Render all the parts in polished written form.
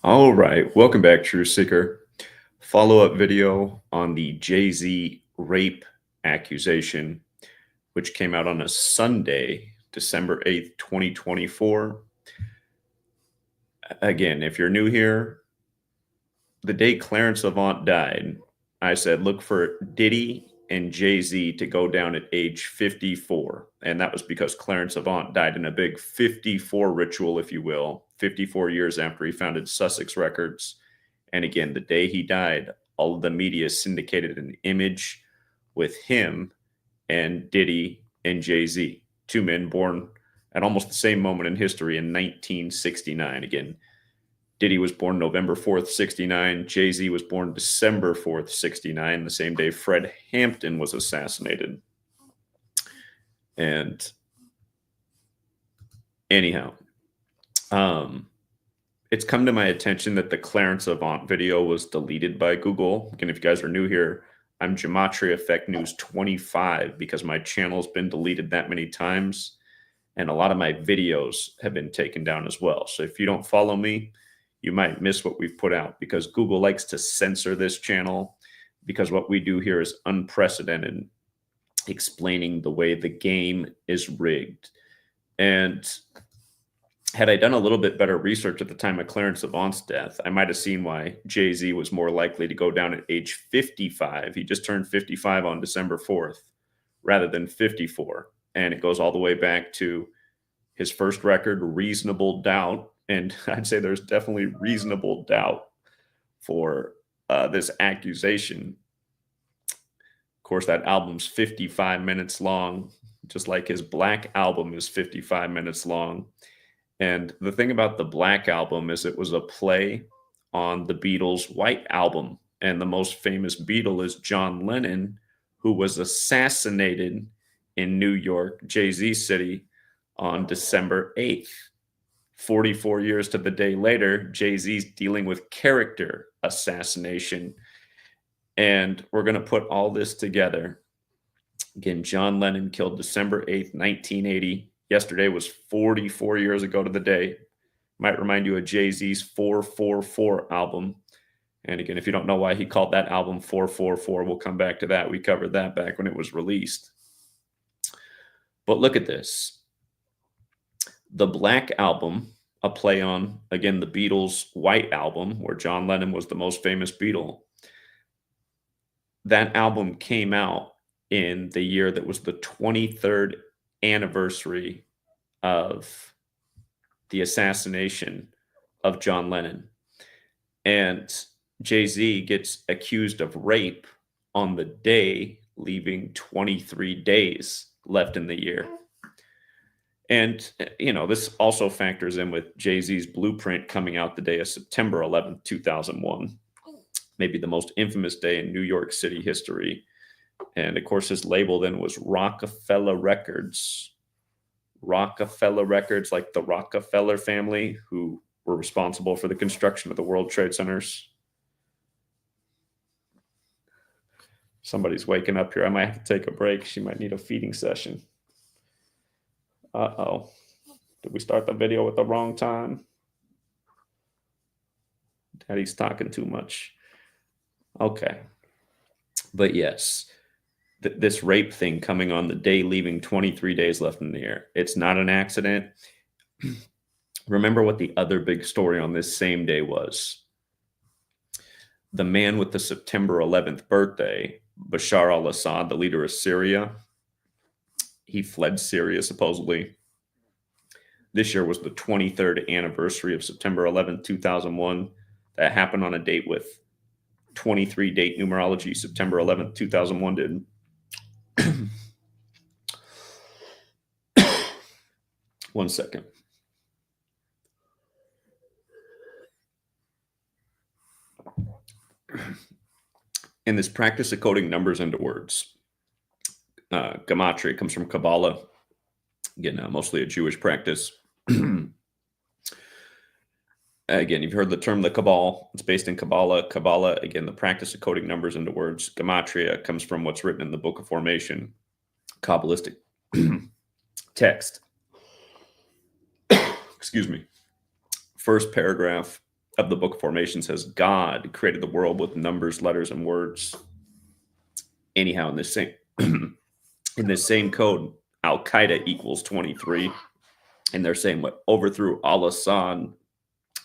All right, welcome back, Truth Seeker. Follow-up video on the Jay-Z rape accusation, which came out on a Sunday, December 8th, 2024. Again, if you're new here, the day Clarence Avant died, I said look for Diddy and Jay-Z to go down at age 54. And that was because Clarence Avant died in a big 54 ritual, if you will, 54 years after he founded Sussex Records. And again, the day he died, all of the media syndicated an image with him and Diddy and Jay-Z, two men born at almost the same moment in history in 1969. Again, Diddy was born November 4th, 69. Jay-Z was born December 4th, 69, the same day Fred Hampton was assassinated. And anyhow, it's come to my attention that the Clarence Avant video was deleted by Google. Again, if you guys are new here, I'm GematriaEffectNews 25 because my channel's been deleted that many times. And a lot of my videos have been taken down as well. So if you don't follow me, you might miss what we've put out because Google likes to censor this channel because what we do here is unprecedented, explaining the way the game is rigged. And had I done a little bit better research at the time of Clarence Avant's death, I might have seen why Jay-Z was more likely to go down at age 55. He just turned 55 on December 4th rather than 54. And it goes all the way back to his first record, Reasonable Doubt. And I'd say there's definitely reasonable doubt for this accusation. Of course, that album's 55 minutes long, just like his Black album is 55 minutes long. And the thing about the Black album is it was a play on the Beatles' White album. And the most famous Beatle is John Lennon, who was assassinated in New York, Jay-Z City, on December 8th. 44 years to the day later, Jay-Z's dealing with character assassination. And we're going to put all this together. Again, John Lennon killed December 8th, 1980. Yesterday was 44 years ago to the day. Might remind you of Jay-Z's 444 album. And again, if you don't know why he called that album 444, we'll come back to that. We covered that back when it was released. But look at this. The Black album, a play on, again, the Beatles' White album, where John Lennon was the most famous Beatle. That album came out in the year that was the 23rd anniversary of the assassination of John Lennon. And Jay-Z gets accused of rape on the day, leaving 23 days left in the year. And, you know, this also factors in with Jay-Z's Blueprint coming out the day of September 11th, 2001, maybe the most infamous day in New York City history. And, of course, his label then was Rockefeller Records. Rockefeller Records, like the Rockefeller family, who were responsible for the construction of the World Trade Centers. Somebody's waking up here. I might have to take a break. She might need a feeding session. Uh-oh. Did we start the video with the wrong time? Daddy's talking too much. Okay. But yes, this rape thing coming on the day, leaving 23 days left in the year. It's not an accident. Remember what the other big story on this same day was. The man with the September 11th birthday, Bashar al-Assad, the leader of Syria, he fled Syria, supposedly. This year was the 23rd anniversary of September 11th, 2001. That happened on a date with 23 date numerology. September 11th, 2001 did. One second. In this practice of coding numbers into words, Gematria comes from Kabbalah. Again, mostly a Jewish practice. Again, you've heard the term the Cabal. It's based in Kabbalah. Kabbalah, again, the practice of coding numbers into words. Gematria comes from what's written in the Book of Formation, Kabbalistic text. Excuse me. First paragraph of the Book of Formation says God created the world with numbers, letters, and words. Anyhow, in this same code, Al Qaeda equals 23, and they're saying what overthrew al-Assad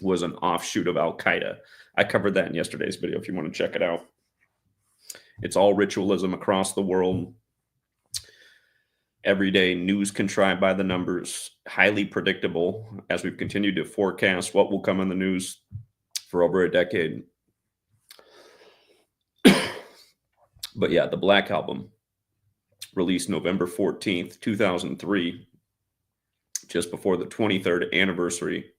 was an offshoot of Al Qaeda. I covered that in yesterday's video if you want to check it out. It's all ritualism across the world. Everyday news contrived by the numbers, highly predictable as we've continued to forecast what will come in the news for over a decade. But yeah, the Black Album, released November 14th, 2003, just before the 23rd anniversary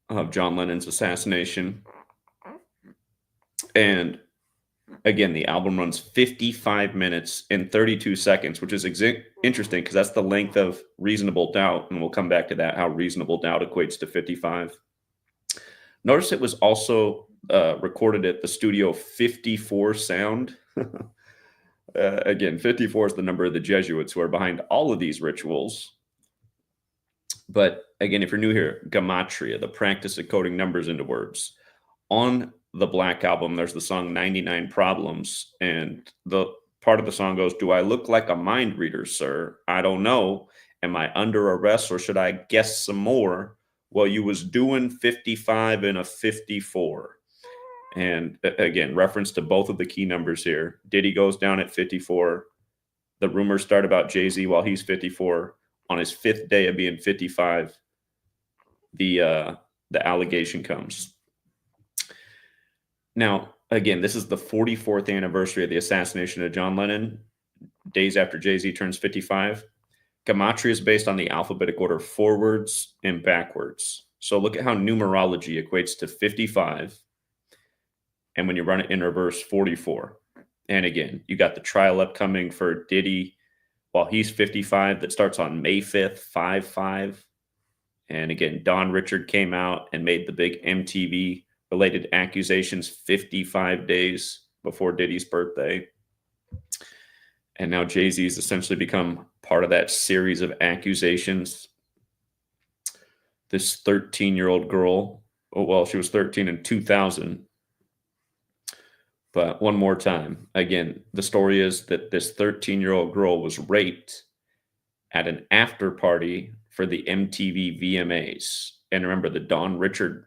of John Lennon's assassination. And again, the album runs 55 minutes and 32 seconds, which is interesting because that's the length of Reasonable Doubt. And we'll come back to that, how Reasonable Doubt equates to 55. Notice it was also recorded at the Studio 54 Sound. Again, 54 is the number of the Jesuits who are behind all of these rituals. But again, if you're new here, Gematria, the practice of coding numbers into words. On the Black Album, there's the song 99 Problems, and the part of the song goes, "Do I look like a mind reader, sir? I don't know. Am I under arrest or should I guess some more? Well, you was doing 55 and a 54. And again, reference to both of the key numbers here. Diddy goes down at 54. The rumors start about Jay-Z while he's 54. On his fifth day of being 55, the allegation comes. Now, again, this is the 44th anniversary of the assassination of John Lennon, days after Jay-Z turns 55. Gematria is based on the alphabetic order forwards and backwards. So look at how numerology equates to 55. And when you run it in reverse, 44. And again, you got the trial upcoming for Diddy while he's 55 that starts on May 5th, 5-5. And again, Don Richard came out and made the big MTV related accusations 55 days before Diddy's birthday. And now Jay-Z has essentially become part of that series of accusations. This 13-year-old girl, well, she was 13 in 2000. But one more time, again, the story is that this 13-year-old girl was raped at an after party for the MTV VMAs. And remember, the Don Richard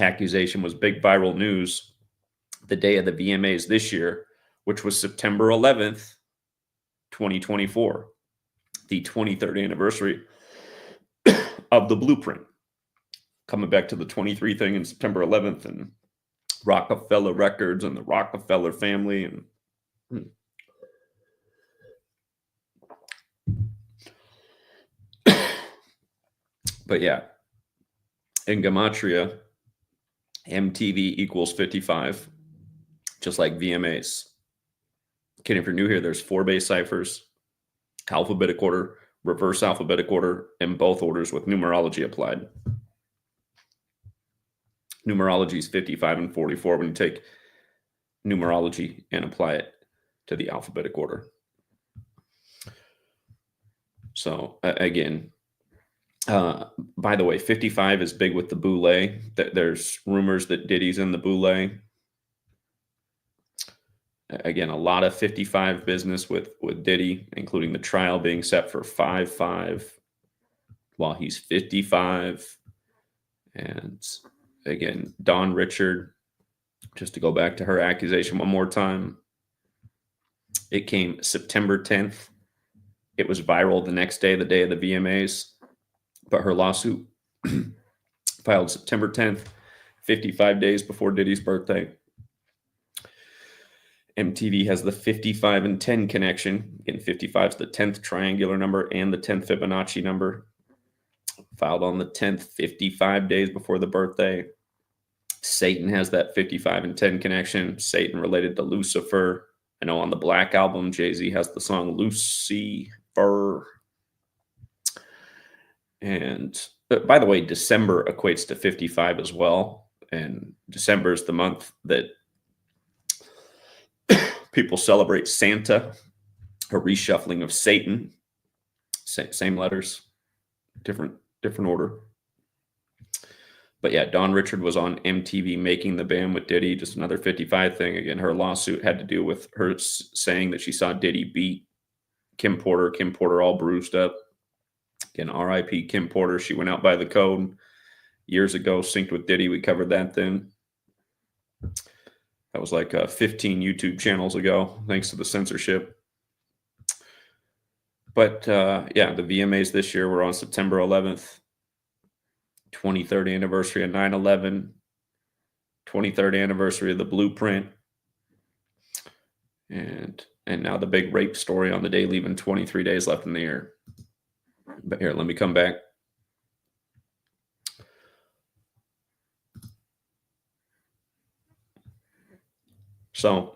accusation was big viral news the day of the VMAs this year, which was September 11th, 2024, the 23rd anniversary of the Blueprint. Coming back to the 23 thing in September 11th and Rockefeller Records and the Rockefeller family. And but yeah, in Gematria, MTV equals 55, just like VMAs. Okay, if you're new here, there's 4 base ciphers, alphabetic order, reverse alphabetic order, and both orders with numerology applied. Numerology is 55 and 44 when you take numerology and apply it to the alphabetic order. So again, by the way, 55 is big with the Boule. There's rumors that Diddy's in the Boule. Again, a lot of 55 business with Diddy, including the trial being set for 5-5 while he's 55. And again, Don Richard, just to go back to her accusation one more time, it came September 10th. It was viral the next day, the day of the VMAs. But her lawsuit filed September 10th, 55 days before Diddy's birthday. MTV has the 55 and 10 connection. Again, 55 is the 10th triangular number and the 10th Fibonacci number. Filed on the 10th, 55 days before the birthday. Satan has that 55 and 10 connection. Satan related to Lucifer. I know on the Black Album, Jay-Z has the song Lucifer. And by the way, December equates to 55 as well. And December is the month that people celebrate Santa, a reshuffling of Satan. Same letters, different order. But yeah, Dawn Richard was on MTV Making the Band with Diddy, just another 55 thing. Again, her lawsuit had to do with her saying that she saw Diddy beat Kim Porter all bruised up. Again, RIP Kim Porter. She went out by the code years ago, synced with Diddy. We covered that then. That was like 15 YouTube channels ago, thanks to the censorship. But yeah, the VMAs this year were on September 11th, 23rd anniversary of 9/11, 23rd anniversary of the Blueprint, and now the big rape story on the day, leaving 23 days left in the year. But here, let me come back. So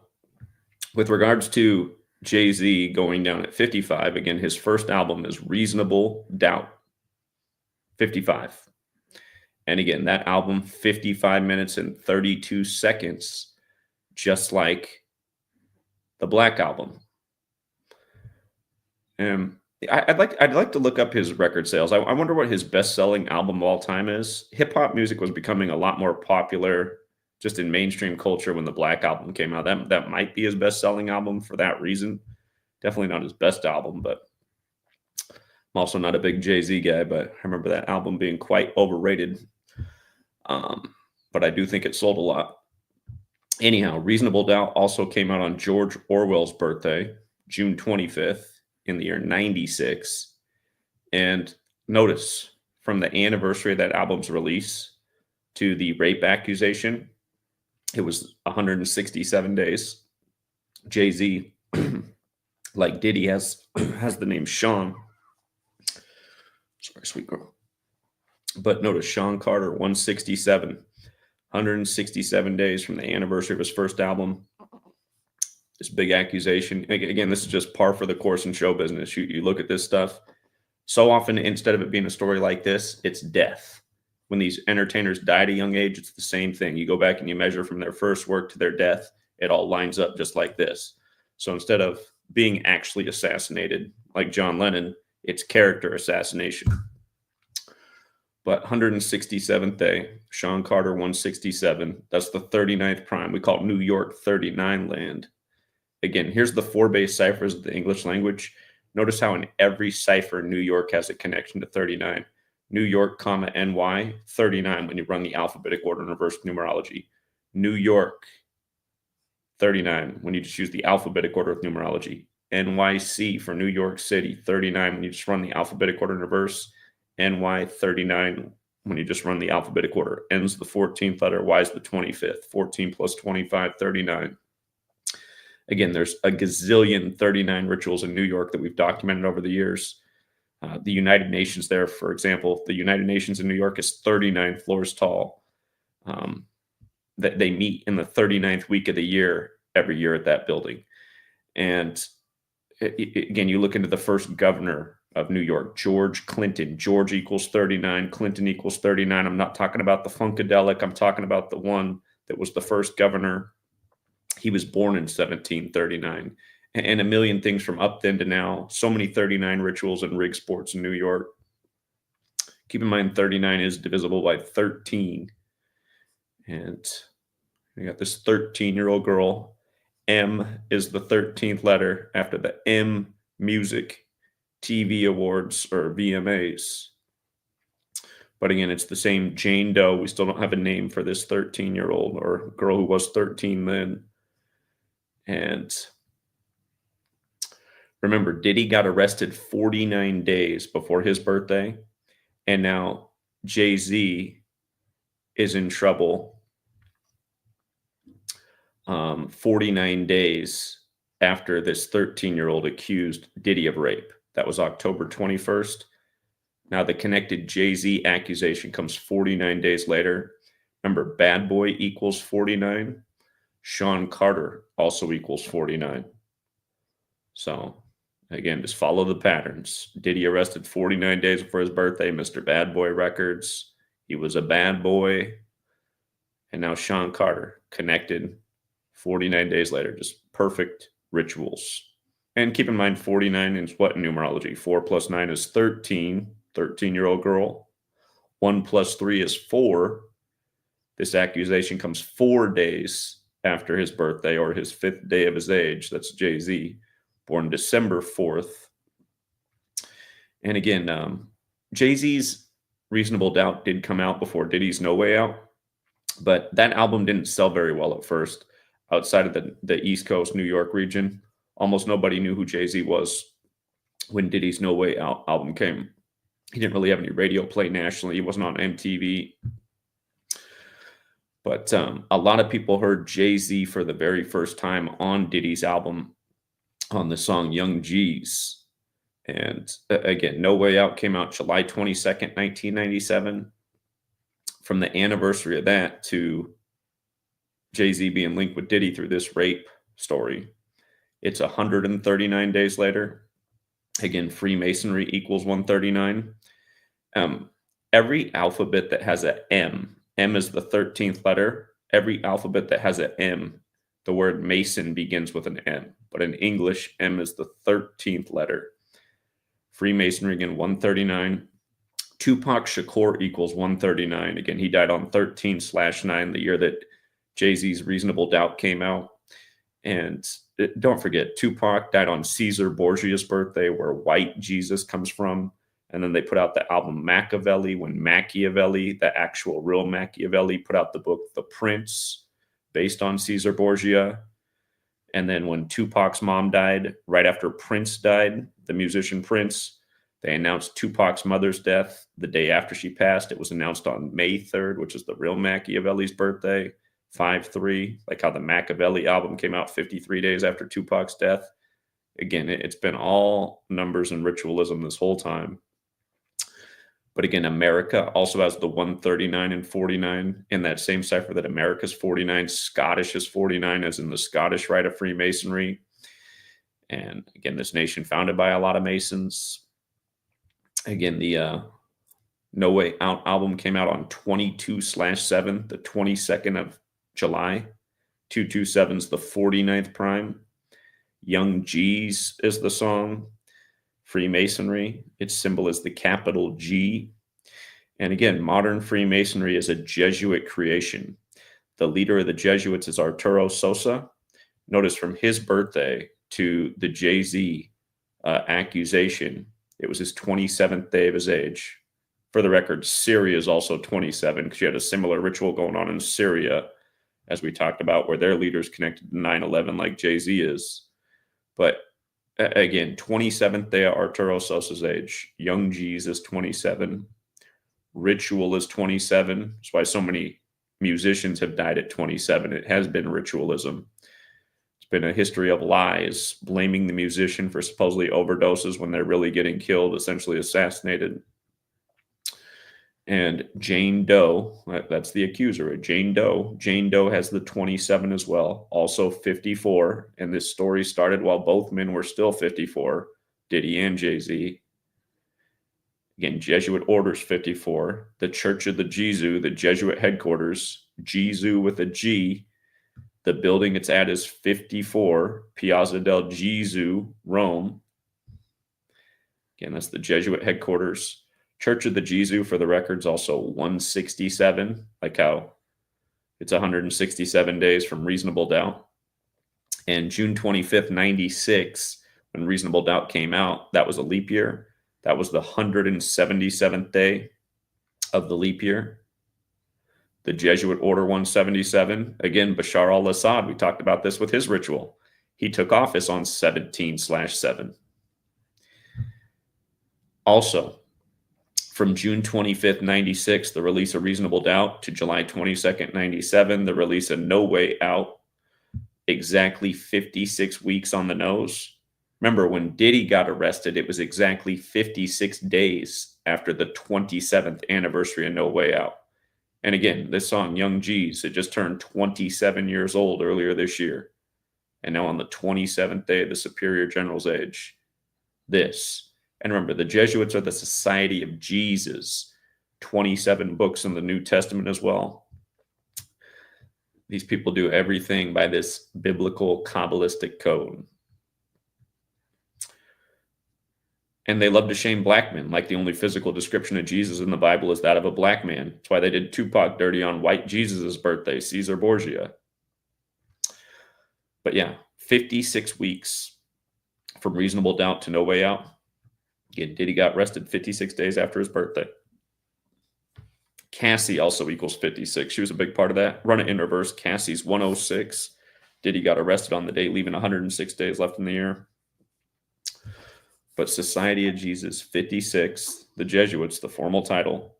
with regards to Jay-Z going down at 55, again, his first album is Reasonable Doubt, 55. And again, that album, 55 minutes and 32 seconds, just like the Black Album. I'd like to look up his record sales. I wonder what his best-selling album of all time is. Hip-hop music was becoming a lot more popular just in mainstream culture when the Black Album came out. That might be his best-selling album for that reason. Definitely not his best album, but I'm also not a big Jay-Z guy, but I remember that album being quite overrated. But I do think it sold a lot. Anyhow, Reasonable Doubt also came out on George Orwell's birthday, June 25th, in the year 96. And notice, from the anniversary of that album's release to the rape accusation, it was 167 days. Jay-Z, like Diddy, has the name Sean. Sorry, sweet girl. But notice Sean Carter, 167 days from the anniversary of his first album. This big accusation. Again, this is just par for the course in show business. You look at this stuff. So often, instead of it being a story like this, it's death. When these entertainers die at a young age, it's the same thing. You go back and you measure from their first work to their death. It all lines up just like this. So instead of being actually assassinated like John Lennon, it's character assassination. But 167th day, Sean Carter, 167. That's the 39th prime. We call it New York 39 land. Again, here's the 4 base ciphers of the English language. Notice how in every cipher, New York has a connection to 39. New York, comma, NY, 39 when you run the alphabetic order in reverse numerology. New York, 39 when you just use the alphabetic order of numerology. NYC for New York City, 39 when you just run the alphabetic order in reverse. NY, 39 when you just run the alphabetic order. N's the 14th letter, Y is the 25th. 14 plus 25, 39. Again, there's a gazillion 39 rituals in New York that we've documented over the years. The United Nations there, for example, the United Nations in New York is 39 floors tall. They meet in the 39th week of the year every year at that building. And again, you look into the first governor of New York, George Clinton. George equals 39, Clinton equals 39. I'm not talking about the Funkadelic. I'm talking about the one that was the first governor. He was born in 1739. And a million things from up then to now. So many 39 rituals and rig sports in New York. Keep in mind, 39 is divisible by 13. And we got this 13-year-old girl. M is the 13th letter after the M Music TV Awards or VMAs. But again, it's the same Jane Doe. We still don't have a name for this 13-year-old or girl who was 13 then. And remember, Diddy got arrested 49 days before his birthday. And now Jay-Z is in trouble 49 days after this 13-year-old accused Diddy of rape. That was October 21st. Now the connected Jay-Z accusation comes 49 days later. Remember, Bad Boy equals 49. Sean Carter also equals 49. So again, just follow the patterns. Diddy arrested 49 days before his birthday, Mr. Bad Boy Records. He was a bad boy. And now Sean Carter connected 49 days later. Just perfect rituals. And keep in mind, 49 is what in numerology? 4 plus 9 is 13. 13-year-old girl. 1 plus 3 is 4. This accusation comes 4 days after his birthday, or his 5th day of his age. That's Jay-Z, born December 4th. And again, Jay-Z's Reasonable Doubt did come out before Diddy's No Way Out, but that album didn't sell very well at first. Outside of the East Coast, New York region, almost nobody knew who Jay-Z was when Diddy's No Way Out album came. He didn't really have any radio play nationally. He wasn't on MTV. But a lot of people heard Jay-Z for the very first time on Diddy's album on the song Young G's. And again, No Way Out came out July 22nd, 1997. From the anniversary of that to Jay-Z being linked with Diddy through this rape story, it's 139 days later. Again, Freemasonry equals 139. Every alphabet that has a M is the 13th letter. Every alphabet that has a M, the word Mason begins with an M. But in English, M is the 13th letter. Freemasonry, again, 139. Tupac Shakur equals 139. Again, he died on 13/9, the year that Jay-Z's Reasonable Doubt came out. And don't forget, Tupac died on Caesar Borgia's birthday, where white Jesus comes from. And then they put out the album Machiavelli when Machiavelli, the actual real Machiavelli, put out the book The Prince, based on Caesar Borgia. And then when Tupac's mom died, right after Prince died, the musician Prince, they announced Tupac's mother's death the day after she passed. It was announced on May 3rd, which is the real Machiavelli's birthday, 5/3, like how the Machiavelli album came out 53 days after Tupac's death. Again, it's been all numbers and ritualism this whole time. But again, America also has the 139 and 49 in that same cipher that America's 49, Scottish is 49, as in the Scottish rite of Freemasonry. And again, this nation founded by a lot of Masons. Again, the No Way Out album came out on 22/7, the 22nd of July. 227 is the 49th prime. Young G's is the song. Freemasonry, its symbol is the capital G. And again, modern Freemasonry is a Jesuit creation. The leader of the Jesuits is Arturo Sosa. Notice from his birthday to the Jay-Z accusation, it was his 27th day of his age. For the record, Syria is also 27, because you had a similar ritual going on in Syria, as we talked about, where their leader's connected to 9/11 like Jay-Z is. But again, 27th day of Arturo Sosa's age. Young G's is 27. Ritual is 27. That's why so many musicians have died at 27. It has been ritualism. It's been a history of lies, blaming the musician for supposedly overdoses when they're really getting killed, essentially assassinated. And Jane Doe, that's the accuser, Jane Doe. Jane Doe has the 27 as well, also 54. And this story started while both men were still 54, Diddy and Jay-Z. Again, Jesuit orders 54. The Church of the Jesu, the Jesuit headquarters, Jesu with a G. The building it's at is 54, Piazza del Gesù, Rome. Again, that's the Jesuit headquarters. Church of the Jesu, for the records, also 167, like how it's 167 days from Reasonable Doubt. And June 25th, 96, when Reasonable Doubt came out, that was a leap year. That was the 177th day of the leap year. The Jesuit Order 177, again, Bashar al-Assad, we talked about this with his ritual. He took office on 17/7. Also, from June 25th, 96, the release of Reasonable Doubt, to July 22nd, 97, the release of No Way Out, exactly 56 weeks on the nose. Remember, when Diddy got arrested, it was exactly 56 days after the 27th anniversary of No Way Out. And again, this song, Young G's, it just turned 27 years old earlier this year. And now on the 27th day of the Superior General's age, this. And remember, the Jesuits are the Society of Jesus, 27 books in the New Testament as well. These people do everything by this biblical Kabbalistic code. And they love to shame black men, like the only physical description of Jesus in the Bible is that of a black man. That's why they did Tupac dirty on white Jesus' birthday, Caesar Borgia. But yeah, 56 weeks from reasonable doubt to no way out. Again, Diddy got arrested 56 days after his birthday. Cassie also equals 56. She was a big part of that. Run it in reverse. Cassie's 106. Diddy got arrested on the day, leaving 106 days left in the year. But Society of Jesus, 56. The Jesuits, the formal title.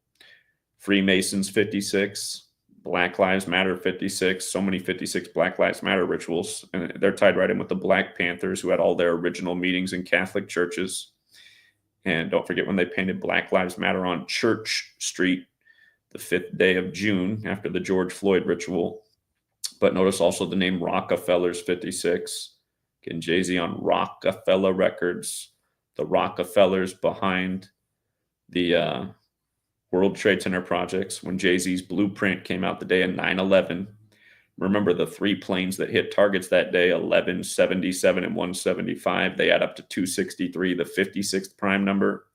Freemasons, 56. Black Lives Matter, 56. So many 56 Black Lives Matter rituals. And they're tied right in with the Black Panthers, who had all their original meetings in Catholic churches. And don't forget when they painted Black Lives Matter on Church Street, the 5th day of June, after the George Floyd ritual. But notice also the name Rockefeller's 56. Again, Jay-Z on Rockefeller Records. The Rockefellers behind the World Trade Center projects. When Jay-Z's blueprint came out the day of 9/11, remember the 3 planes that hit targets that day, 11, 77, and 175. They add up to 263, the 56th prime number.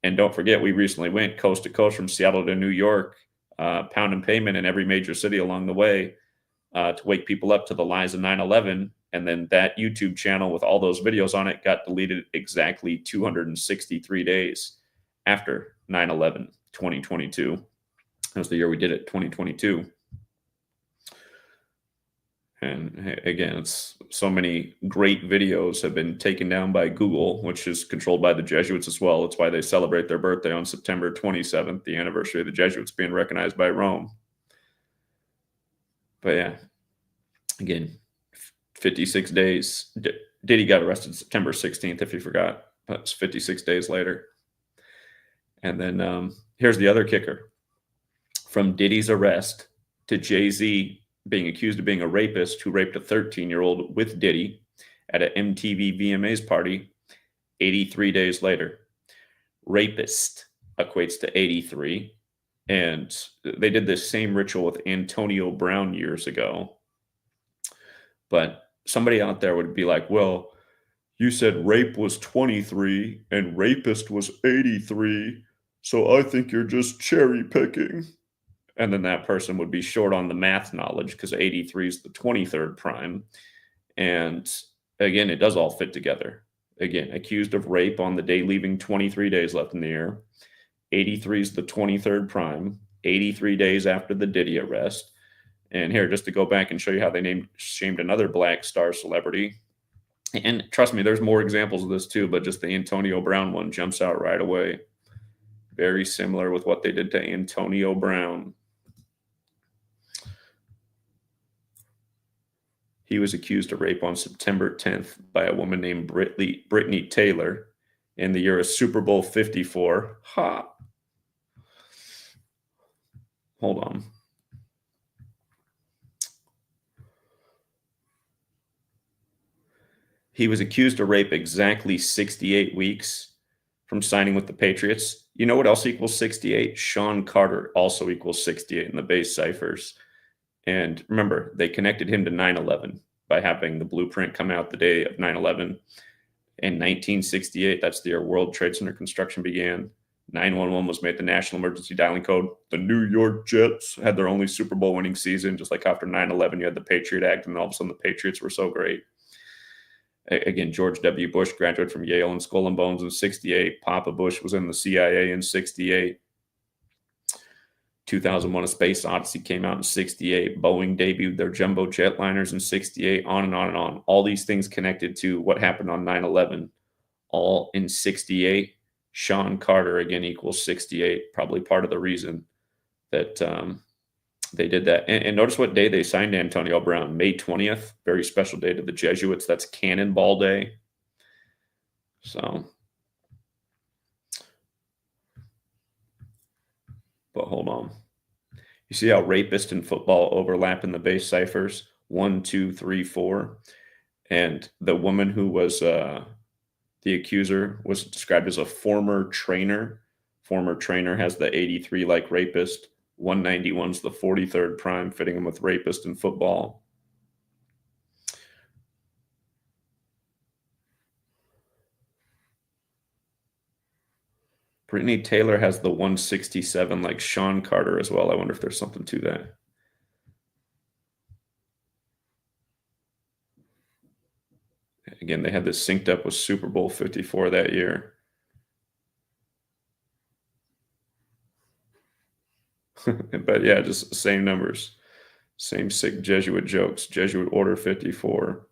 And don't forget, we recently went coast to coast from Seattle to New York, pound and pavement in every major city along the way to wake people up to the lies of 9/11. And then that YouTube channel with all those videos on it got deleted exactly 263 days after 9/11, 2022. That was the year we did it, 2022. And again, it's so many great videos have been taken down by Google, which is controlled by the Jesuits as well. It's why they celebrate their birthday on September 27th, the anniversary of the Jesuits being recognized by Rome. But yeah, again, 56 days. Diddy got arrested September 16th, if you forgot. That's 56 days later. And then here's the other kicker. From Diddy's arrest to Jay-Z being accused of being a rapist who raped a 13-year-old with Diddy at an MTV VMAs party 83 days later. Rapist equates to 83. And they did this same ritual with Antonio Brown years ago. But somebody out there would be like, well, you said rape was 23 and rapist was 83. So I think you're just cherry picking. And then that person would be short on the math knowledge because 83 is the 23rd prime. And again, it does all fit together. Again, accused of rape on the day leaving 23 days left in the year. 83 is the 23rd prime, 83 days after the Diddy arrest. And here, just to go back and show you how they shamed another black star celebrity. And trust me, there's more examples of this too, but just the Antonio Brown one jumps out right away. Very similar with what they did to Antonio Brown. He was accused of rape on September 10th by a woman named Brittany Taylor in the year of Super Bowl 54. Ha! Hold on. He was accused of rape exactly 68 weeks from signing with the Patriots. You know what else equals 68? Sean Carter also equals 68 in the base ciphers. And remember, they connected him to 9/11 by having the blueprint come out the day of 9/11. In 1968, that's the year World Trade Center construction began. 911 was made the national emergency dialing code. The New York Jets had their only Super Bowl winning season, just like after 9/11, you had the Patriot Act, and all of a sudden the Patriots were so great. Again, George W. Bush graduated from Yale and Skull and Bones in 68. Papa Bush was in the CIA in 68. 2001: A Space Odyssey came out in 68. Boeing debuted their jumbo jetliners in 68, on and on and on. All these things connected to what happened on 9/11, all in 68. Sean Carter, again, equals 68, probably part of the reason that they did that. And notice what day they signed Antonio Brown, May 20th, very special day to the Jesuits. That's Cannonball Day. So, but hold on. You see how rapist and football overlap in the base ciphers? 1, 2, 3, 4. And the woman who was the accuser was described as a former trainer. Former trainer has the 83 like rapist. 191's the 43rd prime, fitting him with rapist and football. Brittany Taylor has the 167 like Sean Carter as well. I wonder if there's something to that. Again, they had this synced up with Super Bowl 54 that year. But yeah, just same numbers. Same sick Jesuit jokes. Jesuit Order 54.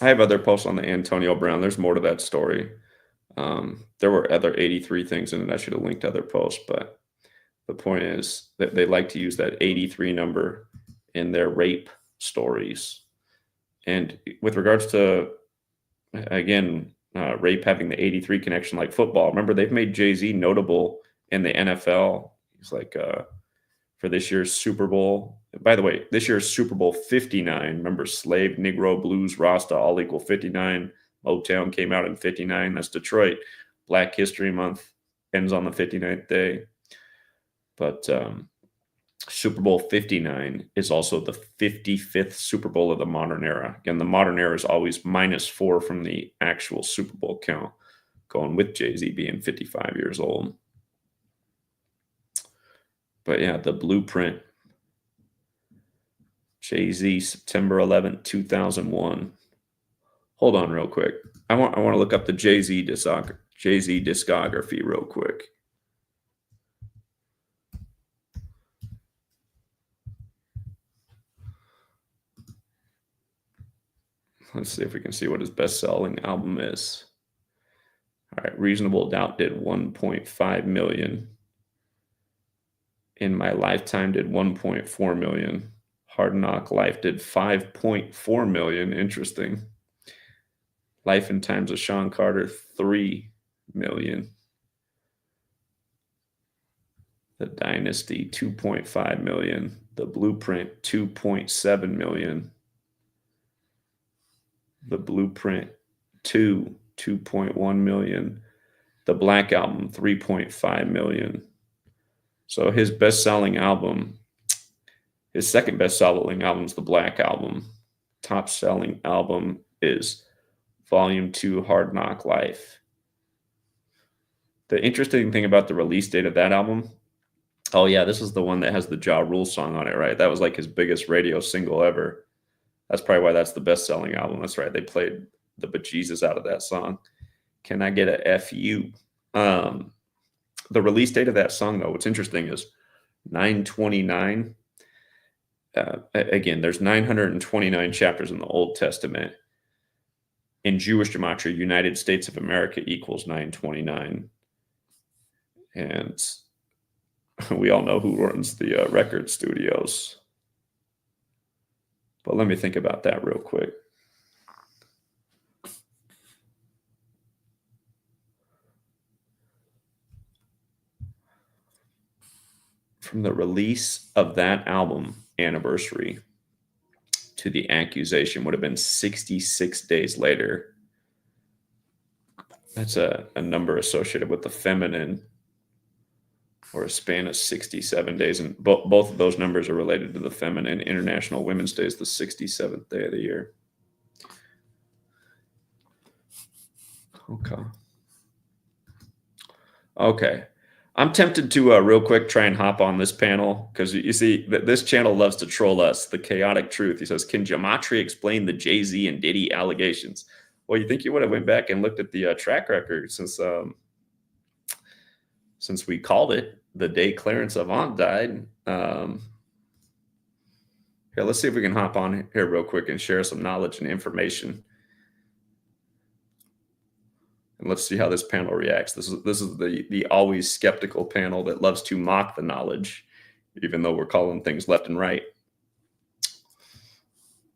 I have other posts on the Antonio Brown. There's more to that story. There were other 83 things in it. I should have linked other posts, but the point is that they like to use that 83 number in their rape stories. And with regards to, again, rape having the 83 connection like football, remember they've made Jay-Z notable in the NFL. He's like, for this year's Super Bowl. By the way, this year's Super Bowl 59. Remember, Slave, Negro, Blues, Rasta all equal 59. Motown came out in 59. That's Detroit. Black History Month ends on the 59th day. But Super Bowl 59 is also the 55th Super Bowl of the modern era. Again, the modern era is always -4 from the actual Super Bowl count, going with Jay-Z being 55 years old. But yeah, the blueprint. Jay-Z, September 11th, 2001. Hold on real quick. I want to look up the Jay-Z discography real quick. Let's see if we can see what his best-selling album is. All right, Reasonable Doubt did 1.5 million. In My Lifetime did 1.4 million. Hard Knock Life did 5.4 million. Interesting. Life and Times of Sean Carter, 3 million. The Dynasty, 2.5 million. The Blueprint, 2.7 million. The Blueprint 2, 2.1 million. The Black Album, 3.5 million. So his best-selling album, his second best-selling album is the Black Album. Top-selling album is Volume 2, Hard Knock Life. The interesting thing about the release date of that album, oh yeah, this is the one that has the Ja Rule song on it, right? That was like his biggest radio single ever. That's probably why that's the best-selling album. That's right. They played the bejesus out of that song. Can I get a FU? The release date of that song, though, what's interesting is 9/29. Again, there's 929 chapters in the Old Testament. In Jewish gematria, United States of America equals 929. And we all know who runs the record studios. But let me think about that real quick. From the release of that album anniversary to the accusation would have been 66 days later. That's a number associated with the feminine, or a span of 67 days. And both of those numbers are related to the feminine. International Women's Day is the 67th day of the year. Okay. I'm tempted to real quick try and hop on this panel because you see that this channel loves to troll us. The Chaotic Truth. He says, "Can Gematria explain the Jay-Z and Diddy allegations?" Well, you think you would have went back and looked at the track record since we called it the day Clarence Avant died. Here, let's see if we can hop on here real quick and share some knowledge and information. And let's see how this panel reacts. This is the always skeptical panel that loves to mock the knowledge, even though we're calling things left and right.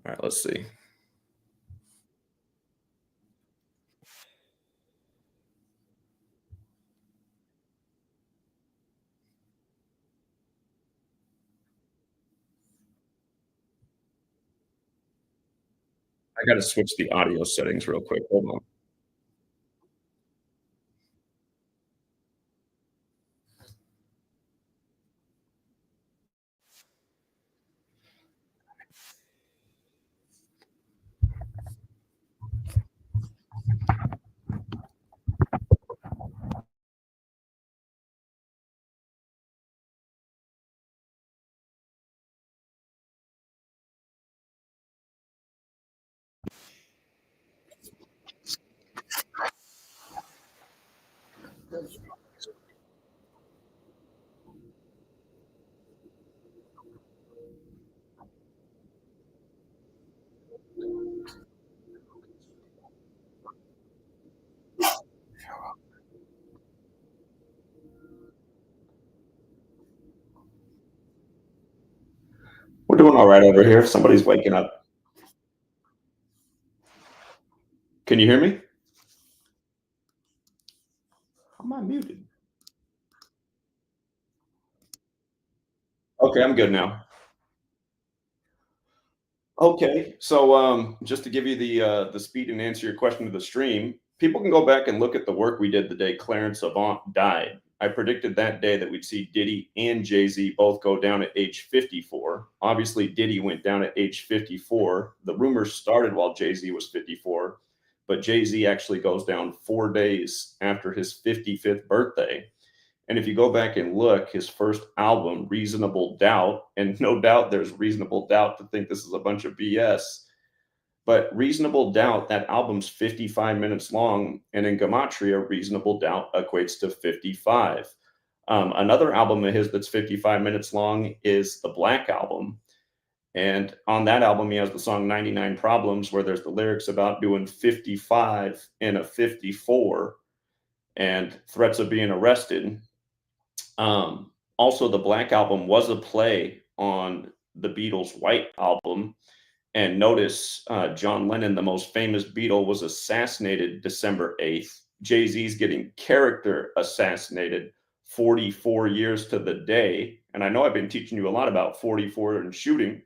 All right, let's see. I got to switch the audio settings real quick. Hold on. We're doing all right over here. Somebody's waking up. Can you hear me? How am I muted? Okay, I'm good now. Okay, so just to give you the speed and answer your question to the stream, people can go back and look at the work we did the day Clarence Avant died. I predicted that day that we'd see Diddy and Jay Z both go down at age 54. Obviously, Diddy went down at age 54. The rumors started while Jay Z was 54, but Jay Z actually goes down 4 days after his 55th birthday. And if you go back and look, his first album, Reasonable Doubt, and no doubt there's reasonable doubt to think this is a bunch of BS, but Reasonable Doubt, that album's 55 minutes long. And in Gematria, Reasonable Doubt equates to 55. Another album of his that's 55 minutes long is the Black Album. And on that album, he has the song 99 Problems, where there's the lyrics about doing 55 in a 54 and threats of being arrested. Also, the Black Album was a play on the Beatles' White Album. And notice John Lennon, the most famous Beatle, was assassinated December 8th. Jay-Z's getting character assassinated 44 years to the day. And I know I've been teaching you a lot about 44 and shooting.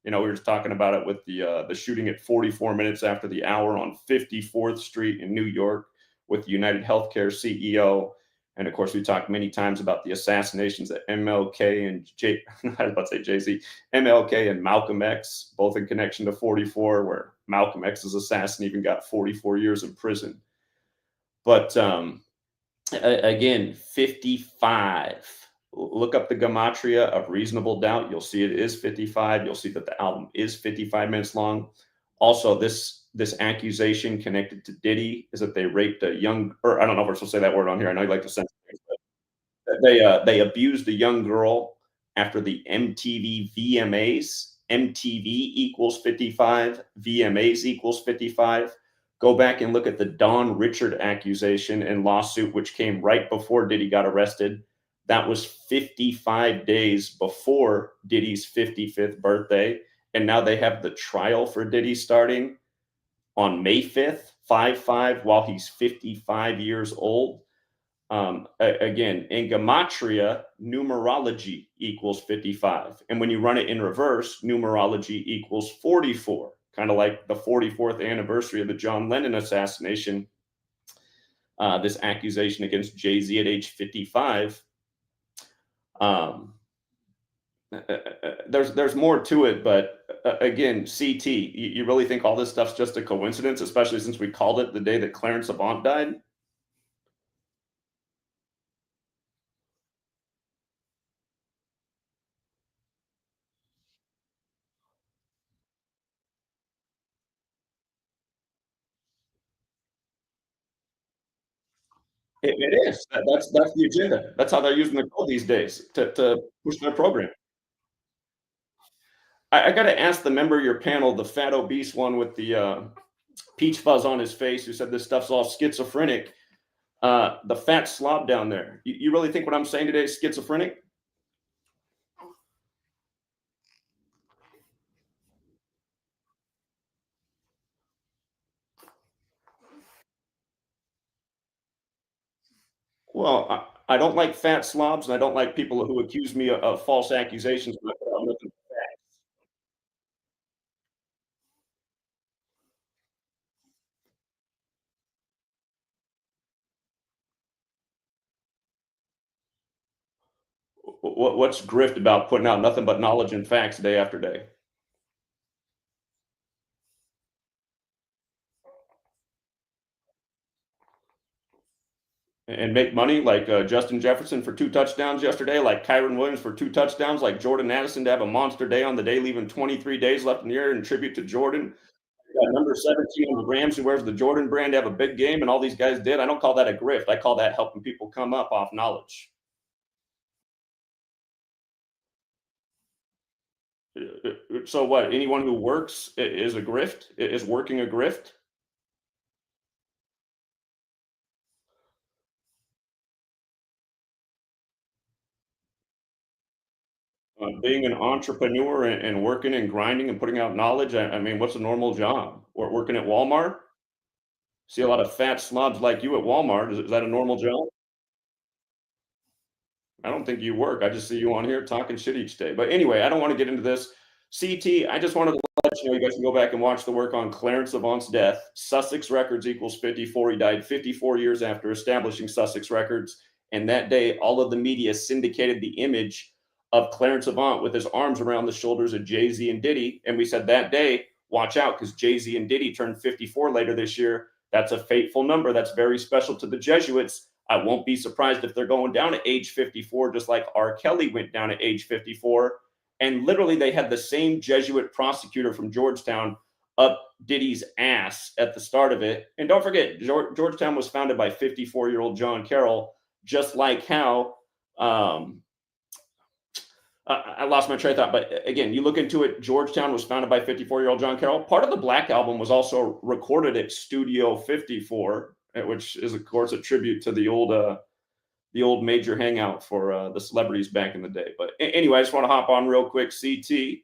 You know, we were just talking about it with the shooting at 44 minutes after the hour on 54th Street in New York with United Healthcare CEO. And of course, we talked many times about the assassinations at MLK and I was about to say Jay-Z, MLK and Malcolm X, both in connection to 44, where Malcolm X's assassin even got 44 years in prison. But again, 55. Look up the gematria of Reasonable Doubt. You'll see it is 55. You'll see that the album is 55 minutes long. Also, this accusation connected to Diddy is that they raped a young, or I don't know if we're supposed to say that word on here. I know you like to censor things, but they abused a young girl after the MTV VMAs. MTV equals 55. VMAs equals 55. Go back and look at the Don Richard accusation and lawsuit, which came right before Diddy got arrested. That was 55 days before Diddy's 55th birthday. And now they have the trial for Diddy starting on May 5th, 5-5, while he's 55 years old. Again, in Gematria, numerology equals 55. And when you run it in reverse, numerology equals 44, kind of like the 44th anniversary of the John Lennon assassination. This accusation against Jay-Z at age 55. There's more to it, but again, CT, you really think all this stuff's just a coincidence, especially since we called it the day that Clarence Avant died? It is. That's the agenda. That's how they're using the code these days to push their program. I got to ask the member of your panel, the fat obese one with the peach fuzz on his face, who said this stuff's all schizophrenic. The fat slob down there. You really think what I'm saying today is schizophrenic? Well, I don't like fat slobs, and I don't like people who accuse me of false accusations. What's grift about putting out nothing but knowledge and facts day after day? And make money like Justin Jefferson for 2 touchdowns yesterday, like Kyron Williams for 2 touchdowns, like Jordan Addison to have a monster day on the day, leaving 23 days left in the year in tribute to Jordan. got number 17 on the Rams who wears the Jordan brand to have a big game, and all these guys did. I don't call that a grift. I call that helping people come up off knowledge. So what? Anyone who works is a grift? Is working a grift? Being an entrepreneur and working and grinding and putting out knowledge. I mean, what's a normal job? Working at Walmart? See a lot of fat slobs like you at Walmart. Is that a normal job? I don't think you work. I just see you on here talking shit each day. But anyway, I don't want to get into this. CT, I just wanted to let you know you guys can go back and watch the work on Clarence Avant's death. Sussex Records equals 54. He died 54 years after establishing Sussex Records. And that day, all of the media syndicated the image of Clarence Avant with his arms around the shoulders of Jay-Z and Diddy. And we said that day, watch out, because Jay-Z and Diddy turned 54 later this year. That's a fateful number. That's very special to the Jesuits. I won't be surprised if they're going down at age 54, just like R. Kelly went down at age 54. And literally, they had the same Jesuit prosecutor from Georgetown up Diddy's ass at the start of it. And don't forget, Georgetown was founded by 54-year-old John Carroll, just like how I lost my train of thought. But again, you look into it, Georgetown was founded by 54-year-old John Carroll. Part of the Black Album was also recorded at Studio 54, which is, of course, a tribute to the old major hangout for the celebrities back in the day. But anyway, I just want to hop on real quick. CT,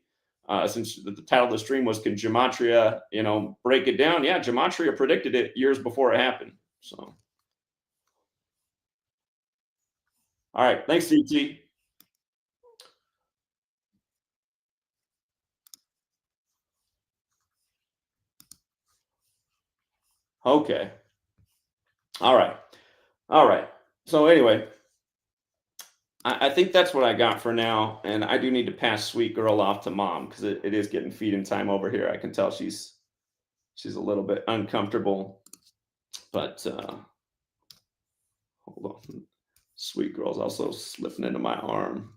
since the title of the stream was, "Can Gematria, break it down?" Yeah, Gematria predicted it years before it happened. So, all right, thanks, CT. Okay, all right, all right. So anyway, I think that's what I got for now, and I do need to pass Sweet Girl off to Mom because it is getting feeding time over here. I can tell she's a little bit uncomfortable, but hold on. Sweet Girl's also slipping into my arm.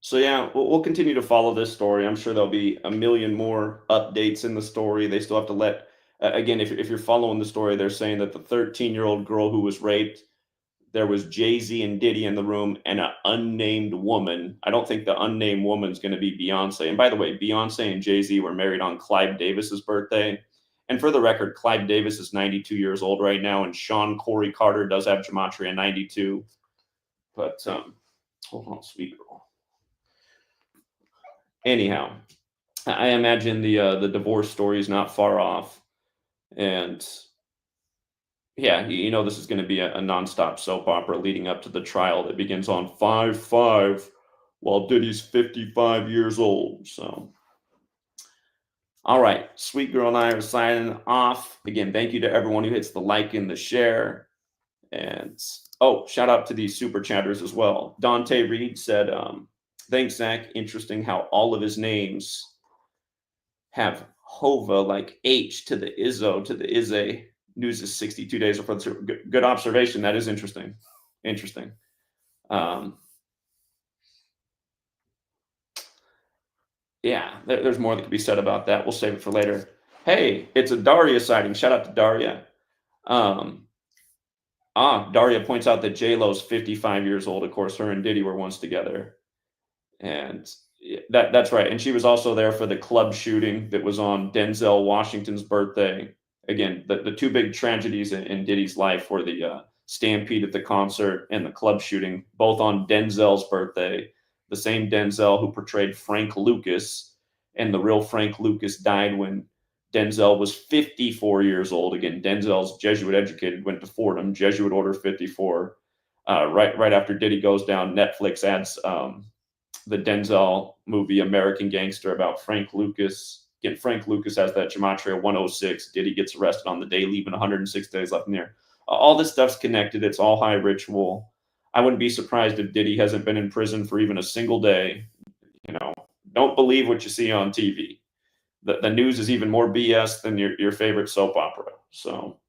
So yeah, we'll continue to follow this story. I'm sure there'll be a million more updates in the story. They still have to let again, if you're following the story, they're saying that the 13-year-old girl who was raped, there was Jay-Z and Diddy in the room and an unnamed woman. I don't think the unnamed woman's going to be Beyonce. And by the way, Beyonce and Jay-Z were married on Clive Davis's birthday. And for the record, Clive Davis is 92 years old right now, and Sean Corey Carter does have Gematria 92. But hold on, Sweet Girl. Anyhow, I imagine the divorce story is not far off, and yeah, this is going to be a nonstop soap opera leading up to the trial that begins on 5/5, while Diddy's 55 years old. So, all right, Sweet Girl and I are signing off. Again, thank you to everyone who hits the like and the share, and shout out to these super chatters as well. Dante Reed said, "Thanks, Zach. Interesting how all of his names have Hova, like H to the Izzo to the Izze. News is 62 days before the good observation. That is interesting. Interesting. Yeah, there's more that could be said about that. We'll save it for later. Hey, it's a Daria sighting. Shout out to Daria. Daria points out that J-Lo's 55 years old. Of course, her and Diddy were once together. And that's right. And she was also there for the club shooting that was on Denzel Washington's birthday. Again, the two big tragedies in Diddy's life were the stampede at the concert and the club shooting, both on Denzel's birthday. The same Denzel who portrayed Frank Lucas, and the real Frank Lucas died when Denzel was 54 years old. Again, Denzel's Jesuit educated, went to Fordham, Jesuit Order 54. Right after Diddy goes down, Netflix adds the Denzel movie American Gangster about Frank Lucas. Again, Frank Lucas has that Gematria 106. Diddy gets arrested on the day, leaving 106 days left in there. All this stuff's connected. It's all high ritual. I wouldn't be surprised if Diddy hasn't been in prison for even a single day. Don't believe what you see on TV. The news is even more BS than your favorite soap opera. So,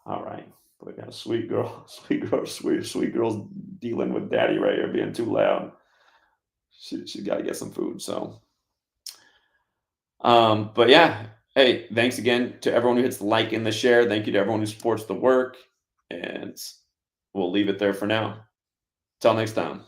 all right. We got a sweet girl, sweet girl's dealing with daddy right here being too loud. She got to get some food. So, but yeah, hey, thanks again to everyone who hits the like and the share. Thank you to everyone who supports the work, and we'll leave it there for now. Till next time.